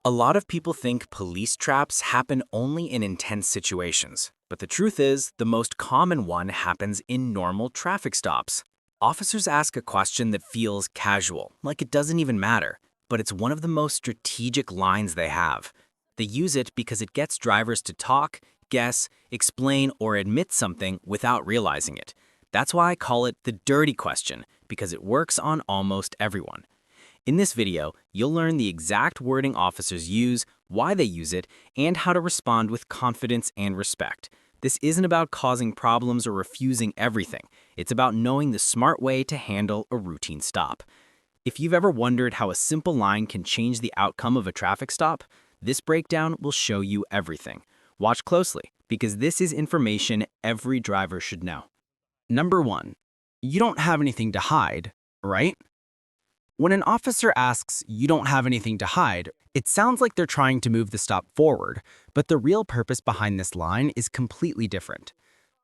A lot of people think police traps happen only in intense situations, but the truth is, the most common one happens in normal traffic stops. Officers ask a question that feels casual, like it doesn't even matter, but it's one of the most strategic lines they have. They use it because it gets drivers to talk, guess, explain, or admit something without realizing it. That's why I call it the dirty question, because it works on almost everyone. In this video, you'll learn the exact wording officers use, why they use it, and how to respond with confidence and respect. This isn't about causing problems or refusing everything. It's about knowing the smart way to handle a routine stop. If you've ever wondered how a simple line can change the outcome of a traffic stop, this breakdown will show you everything. Watch closely, because this is information every driver should know. Number 1. You don't have anything to hide, right? When an officer asks, "You don't have anything to hide," it sounds like they're trying to move the stop forward, but the real purpose behind this line is completely different.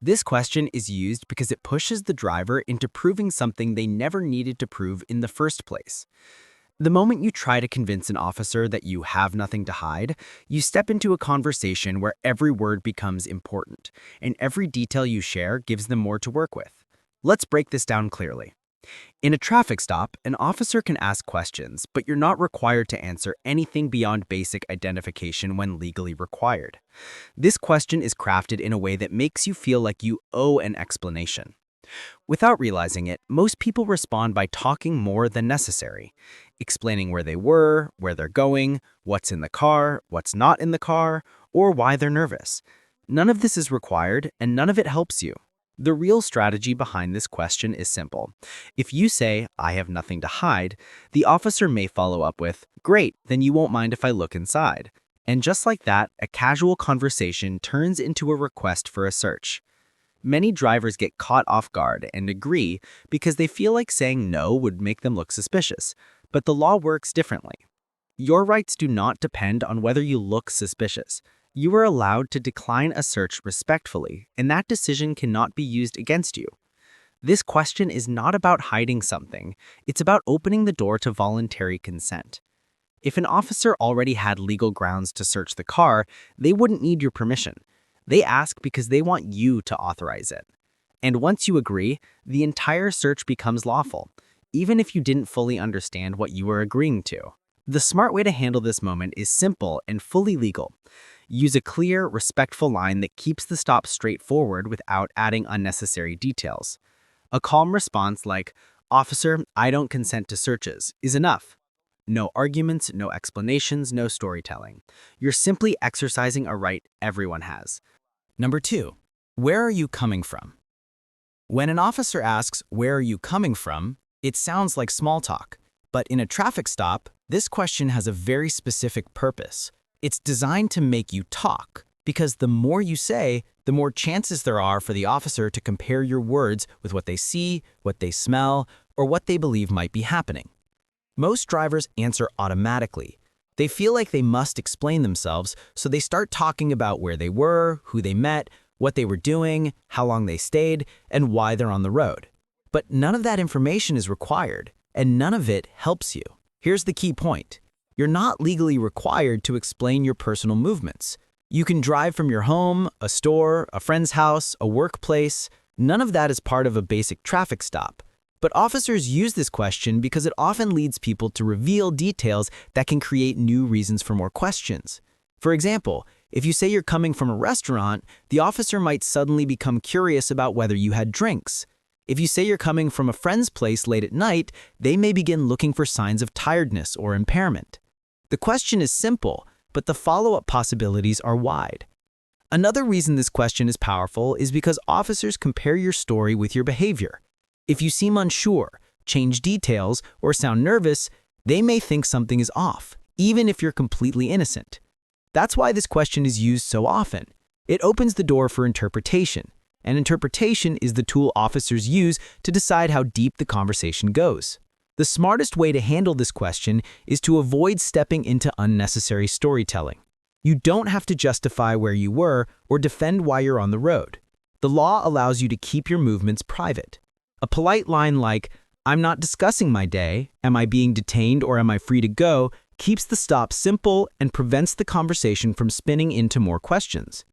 This question is used because it pushes the driver into proving something they never needed to prove in the first place. The moment you try to convince an officer that you have nothing to hide, you step into a conversation where every word becomes important, and every detail you share gives them more to work with. Let's break this down clearly. In a traffic stop, an officer can ask questions, but you're not required to answer anything beyond basic identification when legally required. This question is crafted in a way that makes you feel like you owe an explanation. Without realizing it, most people respond by talking more than necessary, explaining where they were, where they're going, what's in the car, what's not in the car, or why they're nervous. None of this is required, and none of it helps you. The real strategy behind this question is simple. If you say, "I have nothing to hide," the officer may follow up with, "Great, then you won't mind if I look inside." And just like that, a casual conversation turns into a request for a search. Many drivers get caught off guard and agree because they feel like saying no would make them look suspicious. But the law works differently. Your rights do not depend on whether you look suspicious. You are allowed to decline a search respectfully, and that decision cannot be used against you. This question is not about hiding something, it's about opening the door to voluntary consent. If an officer already had legal grounds to search the car, they wouldn't need your permission. They ask because they want you to authorize it. And once you agree, the entire search becomes lawful, even if you didn't fully understand what you were agreeing to. The smart way to handle this moment is simple and fully legal. Use a clear, respectful line that keeps the stop straightforward without adding unnecessary details. A calm response like, "Officer, I don't consent to searches," is enough. No arguments, no explanations, no storytelling. You're simply exercising a right everyone has. Number 2. Where are you coming from? When an officer asks, "Where are you coming from?" it sounds like small talk. But in a traffic stop, this question has a very specific purpose. It's designed to make you talk, because the more you say, the more chances there are for the officer to compare your words with what they see, what they smell, or what they believe might be happening. Most drivers answer automatically. They feel like they must explain themselves, so they start talking about where they were, who they met, what they were doing, how long they stayed, and why they're on the road. But none of that information is required, and none of it helps you. Here's the key point. You're not legally required to explain your personal movements. You can drive from your home, a store, a friend's house, a workplace. None of that is part of a basic traffic stop. But officers use this question because it often leads people to reveal details that can create new reasons for more questions. For example, if you say you're coming from a restaurant, the officer might suddenly become curious about whether you had drinks. If you say you're coming from a friend's place late at night, they may begin looking for signs of tiredness or impairment. The question is simple, but the follow-up possibilities are wide. Another reason this question is powerful is because officers compare your story with your behavior. If you seem unsure, change details, or sound nervous, they may think something is off, even if you're completely innocent. That's why this question is used so often. It opens the door for interpretation, and interpretation is the tool officers use to decide how deep the conversation goes. The smartest way to handle this question is to avoid stepping into unnecessary storytelling. You don't have to justify where you were or defend why you're on the road. The law allows you to keep your movements private. A polite line like, "I'm not discussing my day, am I being detained or am I free to go?" keeps the stop simple and prevents the conversation from spinning into more questions.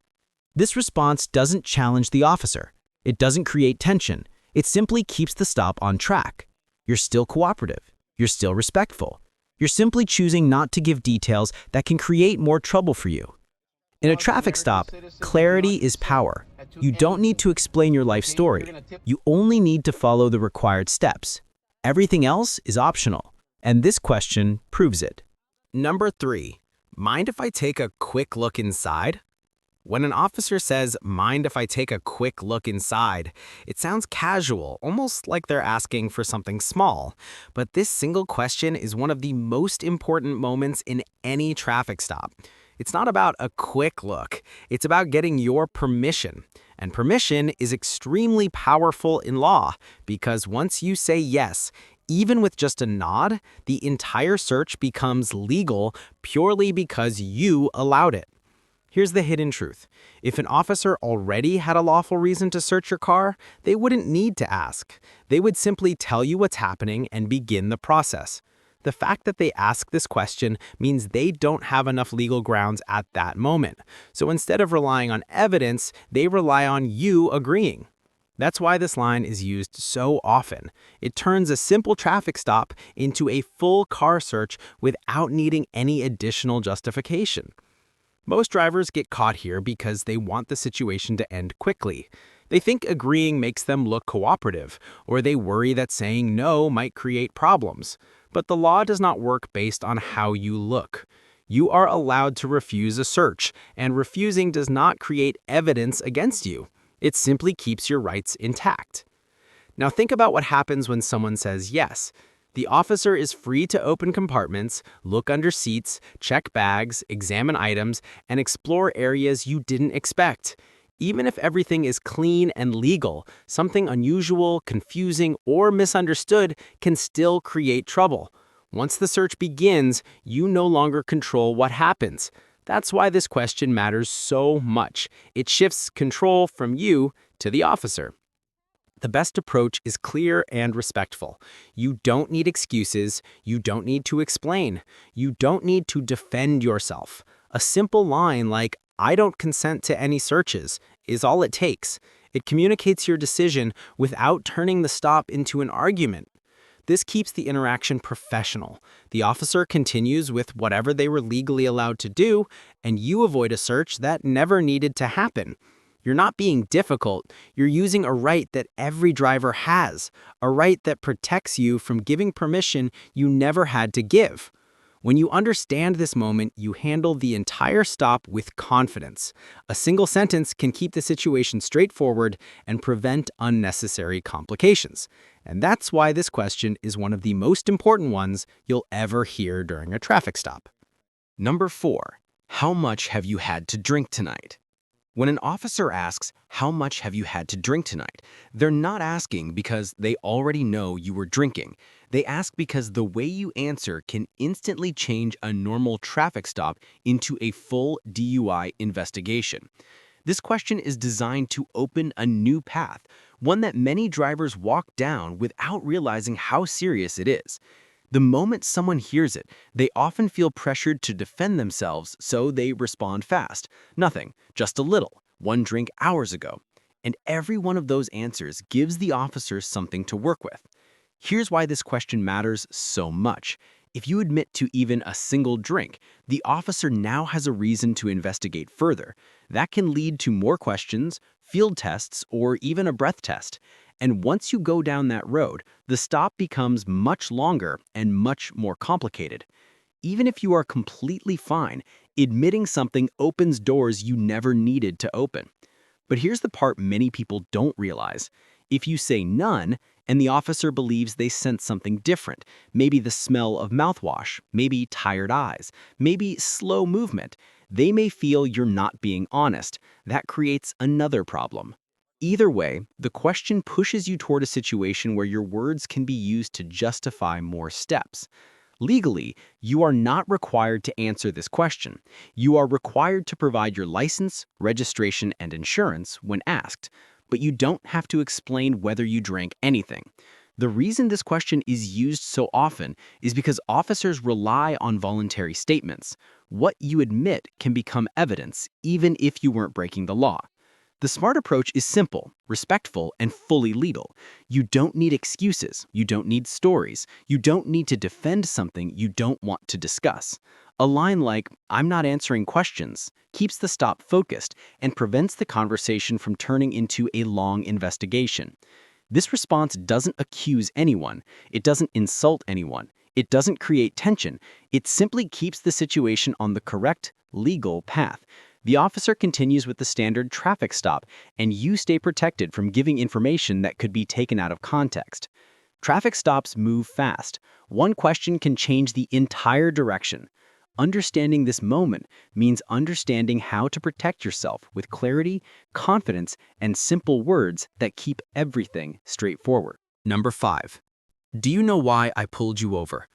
This response doesn't challenge the officer. It doesn't create tension. It simply keeps the stop on track. You're still cooperative. You're still respectful. You're simply choosing not to give details that can create more trouble for you. In a traffic stop, clarity is power. You don't need to explain your life story. You only need to follow the required steps. Everything else is optional, and this question proves it. Number 3, mind if I take a quick look inside? When an officer says, mind if I take a quick look inside, it sounds casual, almost like they're asking for something small. But this single question is one of the most important moments in any traffic stop. It's not about a quick look, it's about getting your permission. And permission is extremely powerful in law, because once you say yes, even with just a nod, the entire search becomes legal purely because you allowed it. Here's the hidden truth. If an officer already had a lawful reason to search your car, they wouldn't need to ask. They would simply tell you what's happening and begin the process. The fact that they ask this question means they don't have enough legal grounds at that moment. So instead of relying on evidence, they rely on you agreeing. That's why this line is used so often. It turns a simple traffic stop into a full car search without needing any additional justification. Most drivers get caught here because they want the situation to end quickly. They think agreeing makes them look cooperative, or they worry that saying no might create problems. But the law does not work based on how you look. You are allowed to refuse a search, and refusing does not create evidence against you. It simply keeps your rights intact. Now think about what happens when someone says yes. The officer is free to open compartments, look under seats, check bags, examine items, and explore areas you didn't expect. Even if everything is clean and legal, something unusual, confusing, or misunderstood can still create trouble. Once the search begins, you no longer control what happens. That's why this question matters so much. It shifts control from you to the officer. The best approach is clear and respectful. You don't need excuses. You don't need to explain. You don't need to defend yourself. A simple line like, "I don't consent to any searches," is all it takes. It communicates your decision without turning the stop into an argument. This keeps the interaction professional. The officer continues with whatever they were legally allowed to do, and you avoid a search that never needed to happen. You're not being difficult. You're using a right that every driver has, a right that protects you from giving permission you never had to give. When you understand this moment, you handle the entire stop with confidence. A single sentence can keep the situation straightforward and prevent unnecessary complications. And that's why this question is one of the most important ones you'll ever hear during a traffic stop. Number 4, how much have you had to drink tonight? When an officer asks, how much have you had to drink tonight? They're not asking because they already know you were drinking. They ask because the way you answer can instantly change a normal traffic stop into a full DUI investigation. This question is designed to open a new path, one that many drivers walk down without realizing how serious it is. The moment someone hears it, they often feel pressured to defend themselves, so they respond fast. Nothing, just a little, one drink hours ago. And every one of those answers gives the officers something to work with. Here's why this question matters so much. If you admit to even a single drink, the officer now has a reason to investigate further. That can lead to more questions, field tests, or even a breath test. And once you go down that road, the stop becomes much longer and much more complicated. Even if you are completely fine, admitting something opens doors you never needed to open. But here's the part many people don't realize. If you say none, and the officer believes they sense something different, maybe the smell of mouthwash, maybe tired eyes, maybe slow movement, they may feel you're not being honest. That creates another problem. Either way, the question pushes you toward a situation where your words can be used to justify more steps. Legally, you are not required to answer this question. You are required to provide your license, registration, and insurance when asked, but you don't have to explain whether you drank anything. The reason this question is used so often is because officers rely on voluntary statements. What you admit can become evidence, even if you weren't breaking the law. The smart approach is simple, respectful, and fully legal. You don't need excuses. You don't need stories. You don't need to defend something you don't want to discuss. A line like, "I'm not answering questions," keeps the stop focused and prevents the conversation from turning into a long investigation. This response doesn't accuse anyone. It doesn't insult anyone. It doesn't create tension. It simply keeps the situation on the correct, legal path. The officer continues with the standard traffic stop, and you stay protected from giving information that could be taken out of context. Traffic stops move fast. One question can change the entire direction. Understanding this moment means understanding how to protect yourself with clarity, confidence, and simple words that keep everything straightforward. Number 5. Do you know why I pulled you over?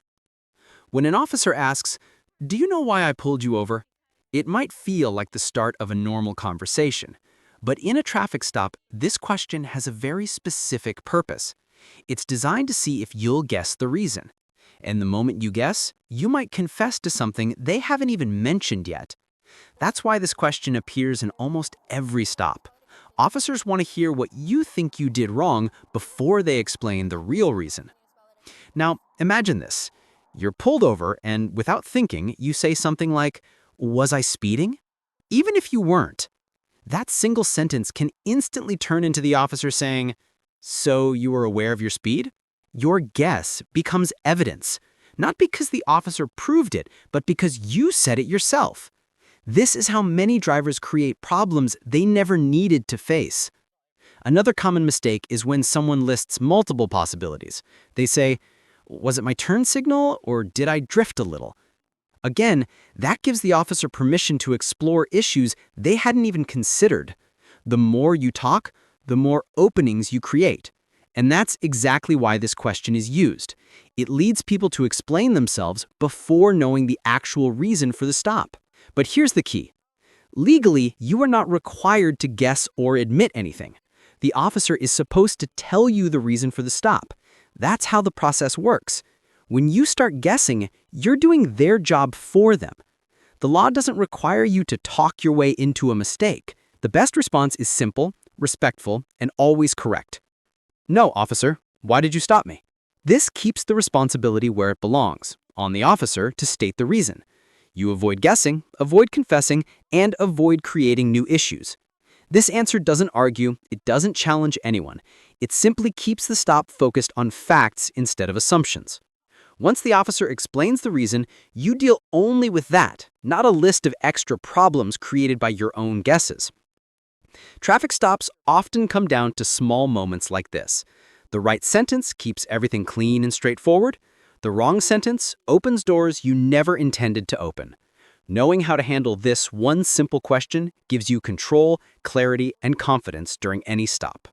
When an officer asks, "Do you know why I pulled you over?" it might feel like the start of a normal conversation. But in a traffic stop, this question has a very specific purpose. It's designed to see if you'll guess the reason. And the moment you guess, you might confess to something they haven't even mentioned yet. That's why this question appears in almost every stop. Officers want to hear what you think you did wrong before they explain the real reason. Now, imagine this. You're pulled over and, without thinking, you say something like, "Was I speeding?" Even if you weren't. That single sentence can instantly turn into the officer saying, "So you were aware of your speed?" Your guess becomes evidence, not because the officer proved it, but because you said it yourself. This is how many drivers create problems they never needed to face. Another common mistake is when someone lists multiple possibilities. They say, "Was it my turn signal or did I drift a little?" Again, that gives the officer permission to explore issues they hadn't even considered. The more you talk, the more openings you create. And that's exactly why this question is used. It leads people to explain themselves before knowing the actual reason for the stop. But here's the key. Legally, you are not required to guess or admit anything. The officer is supposed to tell you the reason for the stop. That's how the process works. When you start guessing, you're doing their job for them. The law doesn't require you to talk your way into a mistake. The best response is simple, respectful, and always correct. "No, officer. Why did you stop me?" This keeps the responsibility where it belongs, on the officer to state the reason. You avoid guessing, avoid confessing, and avoid creating new issues. This answer doesn't argue, it doesn't challenge anyone. It simply keeps the stop focused on facts instead of assumptions. Once the officer explains the reason, you deal only with that, not a list of extra problems created by your own guesses. Traffic stops often come down to small moments like this. The right sentence keeps everything clean and straightforward. The wrong sentence opens doors you never intended to open. Knowing how to handle this one simple question gives you control, clarity, and confidence during any stop.